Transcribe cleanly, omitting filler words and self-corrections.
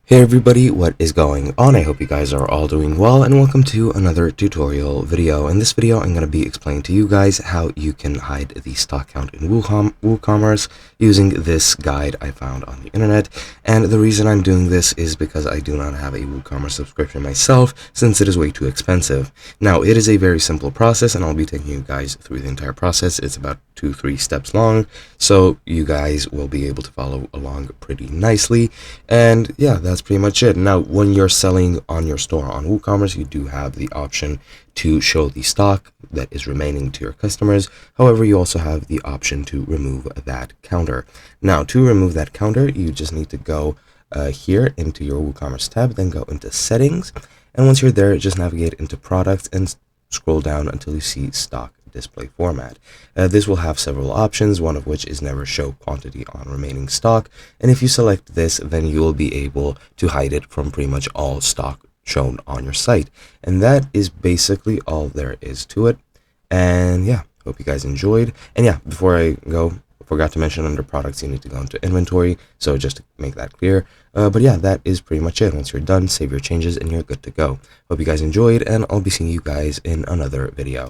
Hey everybody, what is going on? I hope you guys are all doing well, and welcome to another tutorial video. In this video, I'm going to be explaining to you guys how you can hide the stock count in WooCommerce using this guide I found on the internet. And the reason I'm doing this is because I do not have a WooCommerce subscription myself, since it is way too expensive. Now, it is a very simple process, and I'll be taking you guys through the entire process. It's about 2-3 steps long, so you guys will be able to follow along pretty nicely. And yeah, that's pretty much it. Now, when you're selling on your store on WooCommerce, you do have the option to show the stock that is remaining to your customers. However, you also have the option to remove that counter. Now, to remove that counter, you just need to go here into your WooCommerce tab, then go into settings. And once you're there, just navigate into products and scroll down until you see stock display format. This will have several options, one of which is never show quantity on remaining stock, and if you select this, then you will be able to hide it from pretty much all stock shown on your site. And that is basically all there is to it. And yeah, hope you guys enjoyed. And yeah, before I go, forgot to mention under products you need to go into inventory, so just to make that clear. But yeah, that is pretty much it. Once you're done, save your changes and you're good to go. Hope you guys enjoyed, and I'll be seeing you guys in another video.